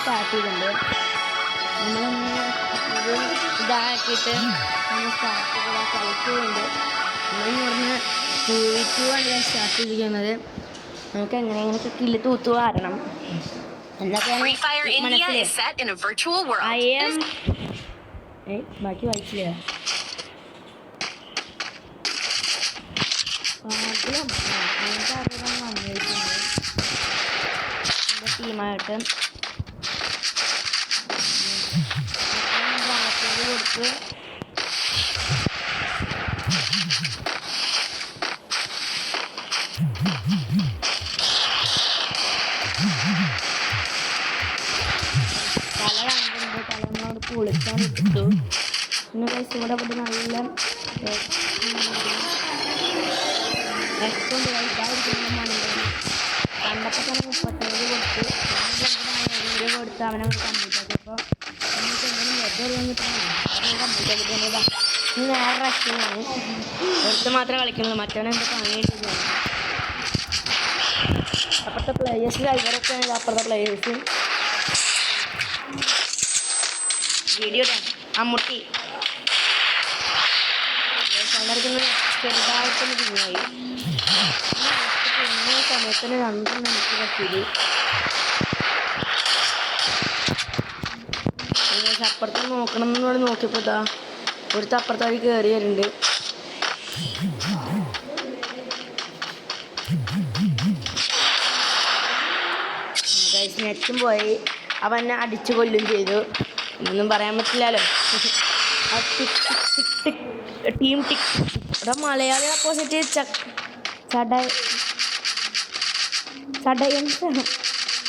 Start ചെയ്തിട്ടുണ്ട്. നമ്മളൊന്ന് ഇത് ഇതാക്കിയിട്ട് നമ്മൾ സ്റ്റാർട്ട് ചെയ്ത് കളിക്കുന്നുണ്ട്. നമ്മൾ ഇവിടുന്ന് ആണ് ഞാൻ സ്റ്റാർട്ട് ചെയ്തിരിക്കുന്നത്. നമുക്ക് എങ്ങനെയൊക്കെ കില്ല് തൂത്തു വാരണം എന്നൊക്കെയാണ് ബാക്കി വായിച്ചില്ല. വന്നിരിക്കുന്നത് എൻ്റെ ടീമായിട്ട് കൊടുത്ത് തല കണ്ടുണ്ട്. തലനോട് കുളിക്കാൻ ഇട്ടു. പിന്നെ പൈസ കൂടെ പോയിട്ട് നല്ല റെസ്റ്റോണ്ട് കഴിക്കാതിരിക്കുന്ന മണ്ഡലം കണ്ടപ്പോൾ തന്നെ 37 കൊടുത്ത് കൊടുത്ത് അവനെ കംപ്ലീറ്റ് ആക്കിയപ്പോൾ നമുക്ക് എന്തെങ്കിലും വെറുതെ കംപ്ലീറ്റ് ആക്കിയിട്ടുള്ളതാ. ഇനി വേറെ റെസ്റ്റിങ്ങാണ്. എടുത്ത് മാത്രമേ കളിക്കുന്നുള്ളൂ. മറ്റവനെ എന്ത് പണിയായിട്ട് അപ്പുറത്തെ പ്ലേയേഴ്സ് ഇവരൊക്കെയാണ് അപ്പുറത്തെ പ്ലേയേഴ്സ്. വീഡിയോ അമ്മുട്ടി ചെറുതായിട്ടൊന്ന് പിന്നായി. പിന്നെ സമയത്തിന് 2 മിനിറ്റ് പറ്റിയത്. അപ്പുറത്ത് നോക്കണം എന്നോട് നോക്കിയപ്പോൾ ഇതാ ഒരു അപ്പുറത്തേക്ക് കയറി വരുന്നുണ്ട്. നെറ്റും പോയി. അവൻ എന്നെ അടിച്ചു കൊല്ലും ചെയ്തു. ഒന്നും പറയാൻ പറ്റില്ലല്ലോ. ടീം ടിക് ഇവിടെ മലയാളി ഓപ്പോസിറ്റ്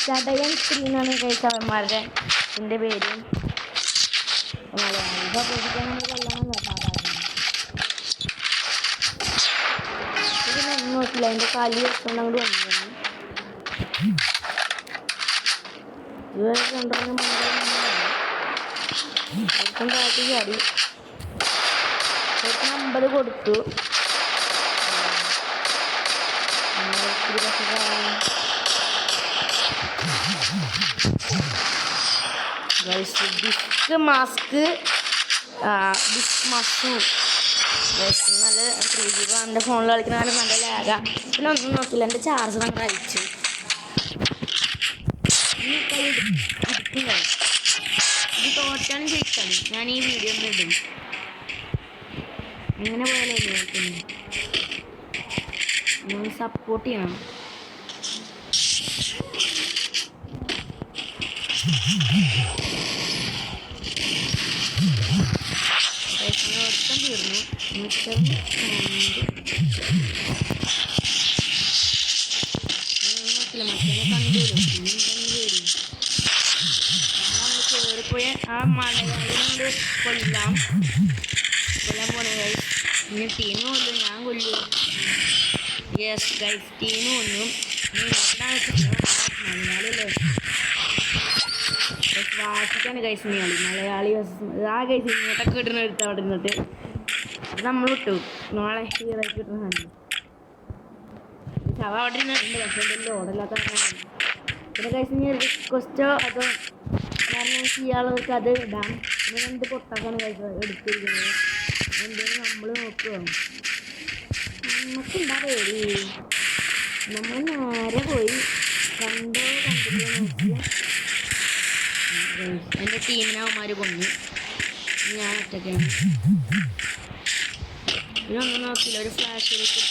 ചടയൻ സ്ക്രീനാണ് കഴിച്ചവന്മാരുടെ എൻ്റെ പേര്. മലയാളി ഓപ്പോസിറ്റ് കൊല്ലാനല്ല സാധാരണ. ഇതിനൊന്നും നോക്കില്ല. എൻ്റെ കാലി വെച്ചുകൊണ്ട് അങ്ങോട്ട് വന്നിരുന്നു. ഇതുവരെ കണ്ടു താഴ്ത്തി ചാടി 50 കൊടുത്തു. ഡിസ്ക് മാസ്ക് നല്ല 3GB എൻ്റെ ഫോണിൽ കളിക്കുന്ന കാലം നല്ല ലാഗ. പിന്നെ ഒന്നും നോക്കില്ല. എൻ്റെ ചാർജർ അങ്ങനെ അയച്ചു. ഇത് തോറ്റാലും ജയിച്ചാണ് ഞാൻ ഈ വീഡിയോ ഇടും. എങ്ങനെ പോയാലേ നിങ്ങൾ സപ്പോർട്ട് ചെയ്യണം. ഒറ്റം തീർന്നു. കയറിപ്പോയ ആ മലയാളിനോട് കൊല്ലാൻ പോണേ ഗൈസ്. ഇനി ടീം കൊല്ലും, ഞാൻ കൊല്ലും. യെസ് ഗൈസ്, ടീം കൊല്ലും. മലയാളിയല്ലേ വാശിക്കാണ് ഗൈസ്. മലയാളി ആ ഗൈസ് ഇങ്ങോട്ടൊക്കെ കിട്ടുന്ന എടുത്ത് അവിടെ ഇരുന്നിട്ട് അത് നമ്മൾ വിട്ടു. നമ്മളെ ഹീറോയ്ക്ക് കിട്ടുന്ന സാധനം ശവ അവിടെ ഇരുന്നിട്ടുണ്ട്. പക്ഷേ എൻ്റെ ലോഡല്ലാത്ത പിന്നെ ഗൈസ് ഇനി റിക്വസ്റ്റോ അതോ കാരണം ഇയാൾക്ക് അത് ഇടാം. പിന്നെ 2 പൊട്ടാക്കാണ് കഴിച്ച് എടുത്തിരിക്കുന്നത്. എന്തെങ്കിലും നമ്മൾ നോക്കുക. നമുക്കുണ്ടാ പേര് നമ്മൾ നേരെ പോയി കണ്ടില്ല നോക്കി. എൻ്റെ ടീമിനെ അവന്മാർ കൊന്നു. ഞാൻ ഒറ്റയ്ക്കാണ്. ഇതിനൊന്നും നോക്കില്ല. ഒരു ഫ്ലാഷിലേക്ക്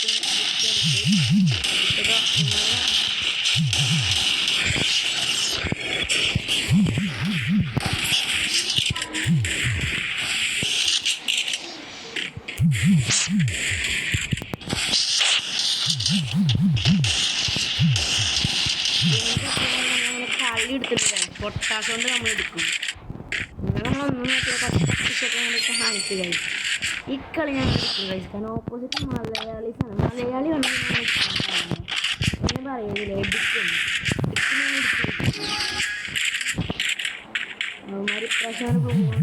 കളി എടുത്തിട്ടില്ല. പൊട്ടാസ് കൊണ്ട് നമ്മൾ എടുക്കും. അങ്ങനെ നമ്മളൊന്നും നോക്കിയാൽ 10 സെക്കൻഡ് ഹാനിക്ക് കഴിയും. ഈ കളി ഞങ്ങൾ എടുക്കും കഴിച്ചു. കാരണം ഓപ്പോസിറ്റ് മലയാളീസാണ്. മലയാളി വന്നാൽ ഞാൻ ഒന്നും പറയുന്നില്ല. എടുക്കും ഞാൻ എടുക്കും. അവന്മാർ ഇപ്രാവശ്യമാണ് പോകുന്നത്.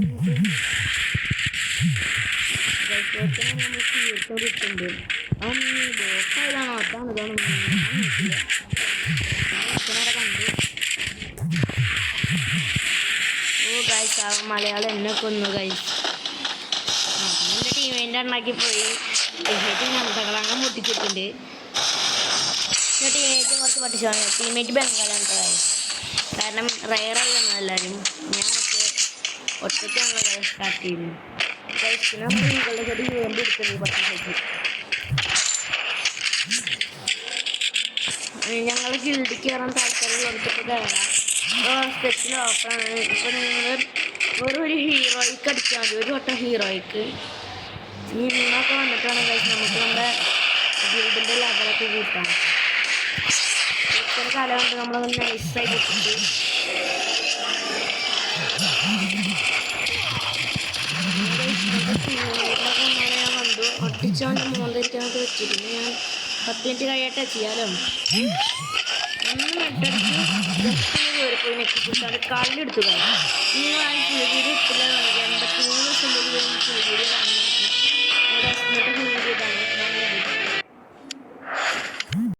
നമ്മൾ തീർത്തോടെ ഇട്ടുണ്ട്. അവൻ ബോട്ടായതാണോ അതാണ് ഇതാണ് ഞാൻ നോക്കില്ല. കണ്ടു മലയാളം എന്നെ കൊന്നു ഗൈസ്. എൻ്റെ ടീമേറ്റ് ഉണ്ടാക്കി പോയി. ഞങ്ങളങ്ങ് മുട്ടിച്ചിട്ടുണ്ട്. ടീമേറ്റ് കുറച്ച് പഠിച്ചാണ്. ടീമേറ്റ് ബംഗാളാണ് ഗൈസ്. കാരണം റയറായി വന്നു എല്ലാവരും. ഞാൻ ഒറ്റയ്ക്കാണല്ലോ സ്റ്റാർട്ട് ചെയ്യുന്നത്. ഗൈസിന് നിങ്ങളുടെ ചെടി വേണ്ടി എടുക്കുന്നത് പഠിച്ചു. ഞങ്ങൾ ഗിൽഡിൽ കയറാൻ താല്പര്യം കൊടുത്തിട്ട് കയറാം. സ്പെഷ്യൽ ഓഫറാണ്. ഇപ്പോൾ നിങ്ങൾ ഒരു ഹീറോയ്ക്ക് അടിച്ചാൽ മതി. ഒരു വട്ടം ഹീറോയ്ക്ക് ഇന്നൊക്കെ വന്നിട്ടാണ് കഴിച്ച് നമുക്ക് നമ്മുടെ ഗിൽഡിൻ്റെ ലെവലൊക്കെ കൂട്ടാം. ഇത്ര കാലം കൊണ്ട് നമ്മളൊന്ന് നൈസായി കിട്ടിട്ട് ഞാൻ വന്നു ഒട്ടിച്ചോണ്ട് 3 മിനിറ്റ് വെച്ചിരുന്നു. ഞാൻ 10 മിനിറ്റ് കഴിയട്ടെ ചെയ്യാലോ. ഒന്ന് മെട്ടടിച്ച് ജസ്റ്റ് കയറിപ്പോയി നെക്കിപ്പിടിച്ചാൽ കാലിലെടുത്തു. നിങ്ങൾ ആ പുളികൂടി ഇട്ടില്ല. 83 പുളികൂടി